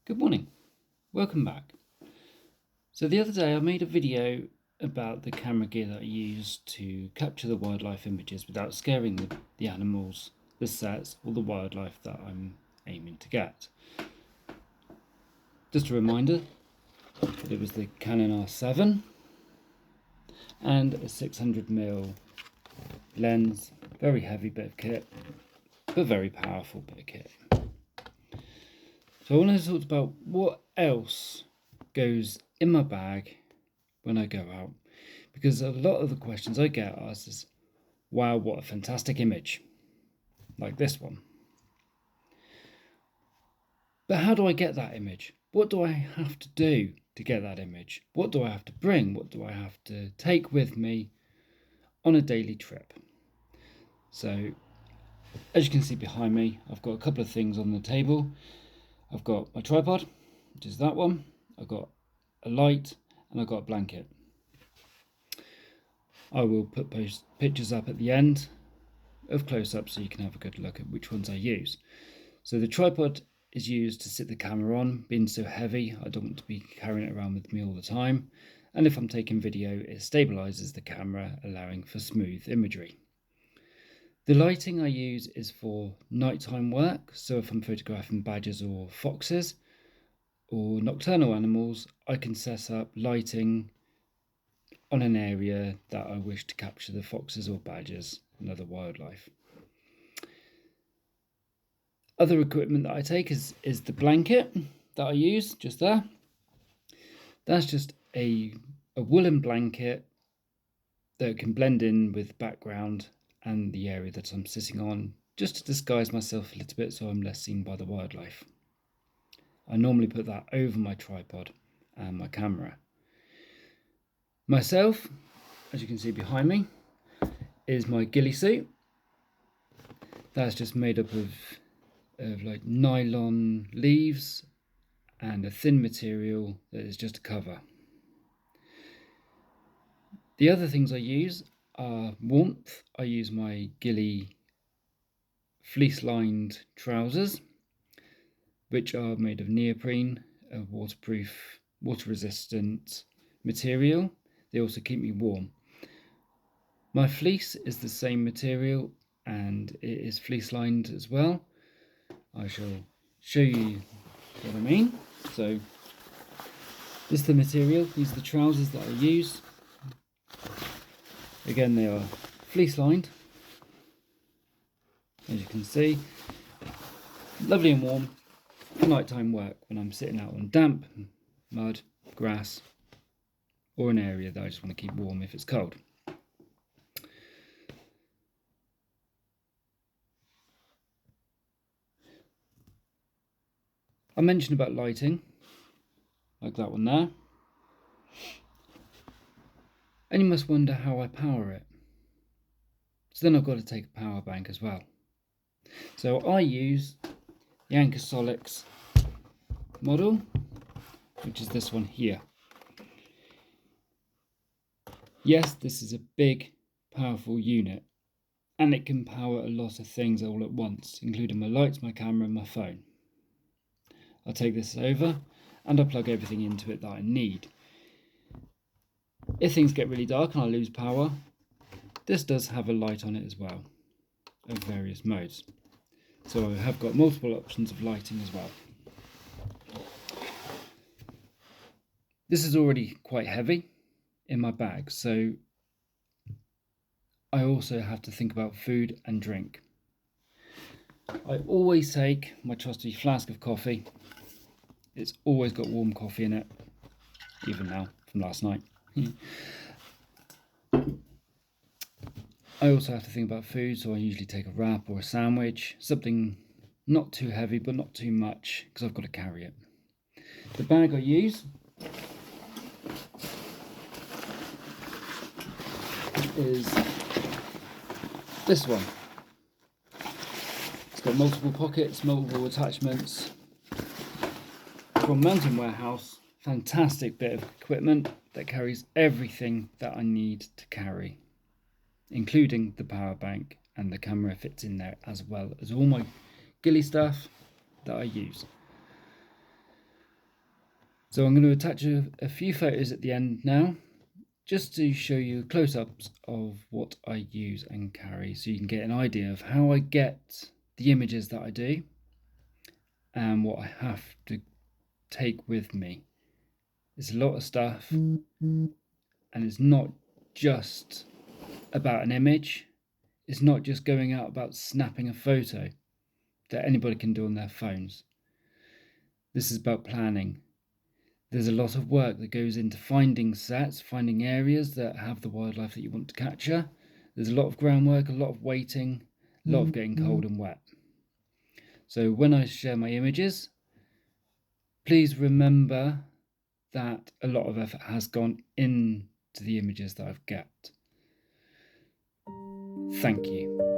Good morning, welcome back. So the other day I made a video about the camera gear that I use to capture the wildlife images without scaring the animals, the sets or the wildlife that I'm aiming to get. Just a reminder that it was the Canon R7 and a 600mm lens, very heavy bit of kit, but very powerful bit of kit. So I wanted to talk about what else goes in my bag when I go out, because a lot of the questions I get asked is, wow, what a fantastic image, like this one. But how do I get that image? What do I have to do to get that image? What do I have to bring? What do I have to take with me on a daily trip? So as you can see behind me, I've got a couple of things on the table. I've got my tripod, which is that one. I've got a light and I've got a blanket. I will put those pictures up at the end of close-up so you can have a good look at which ones I use. So the tripod is used to sit the camera on. Being so heavy, I don't want to be carrying it around with me all the time. And if I'm taking video, it stabilizes the camera, allowing for smooth imagery. The lighting I use is for nighttime work, so if I'm photographing badgers or foxes or nocturnal animals, I can set up lighting on an area that I wish to capture the foxes or badgers and other wildlife. Other equipment that I take is the blanket that I use just there. That's just a woolen blanket that can blend in with the background and the area that I'm sitting on, just to disguise myself a little bit so I'm less seen by the wildlife. I normally put that over my tripod and my camera. Myself, as you can see behind me, is my ghillie suit. That's just made up of like nylon leaves and a thin material that is just a cover. The other things I use are warmth. I use my ghillie fleece-lined trousers, which are made of neoprene, a waterproof, water-resistant material. They also keep me warm. My fleece is the same material and it is fleece-lined as well. I shall show you what I mean. So this is the material, these are the trousers that I use. Again, they are fleece lined, as you can see. Lovely and warm for nighttime work when I'm sitting out on damp, mud, grass, or an area that I just want to keep warm if it's cold. I mentioned about lighting, like that one there. And you must wonder how I power it. So then I've got to take a power bank as well. So I use the Anker Solix model, which is this one here. Yes, this is a big, powerful unit, and it can power a lot of things all at once, including my lights, my camera, and my phone. I'll take this over and I'll plug everything into it that I need. If things get really dark and I lose power, this does have a light on it as well, of various modes. So I have got multiple options of lighting as well. This is already quite heavy in my bag, so I also have to think about food and drink. I always take my trusty flask of coffee. It's always got warm coffee in it, even now from last night. I also have to think about food, so I usually take a wrap or a sandwich, something not too heavy but not too much, because I've got to carry it. The bag I use is this one. It's got multiple pockets, multiple attachments. From Mountain Warehouse, fantastic bit of equipment that carries everything that I need to carry, including the power bank, and the camera fits in there as well as all my ghillie stuff that I use. So I'm going to attach a few photos at the end now, just to show you close-ups of what I use and carry, so you can get an idea of how I get the images that I do and what I have to take with me. It's a lot of stuff, and it's not just about an image. It's not just going out about snapping a photo that anybody can do on their phones. This is about planning. There's a lot of work that goes into finding sets, finding areas that have the wildlife that you want to capture. There's a lot of groundwork, a lot of waiting, a lot of getting cold and wet. So when I share my images, please remember that a lot of effort has gone into the images that I've got. Thank you.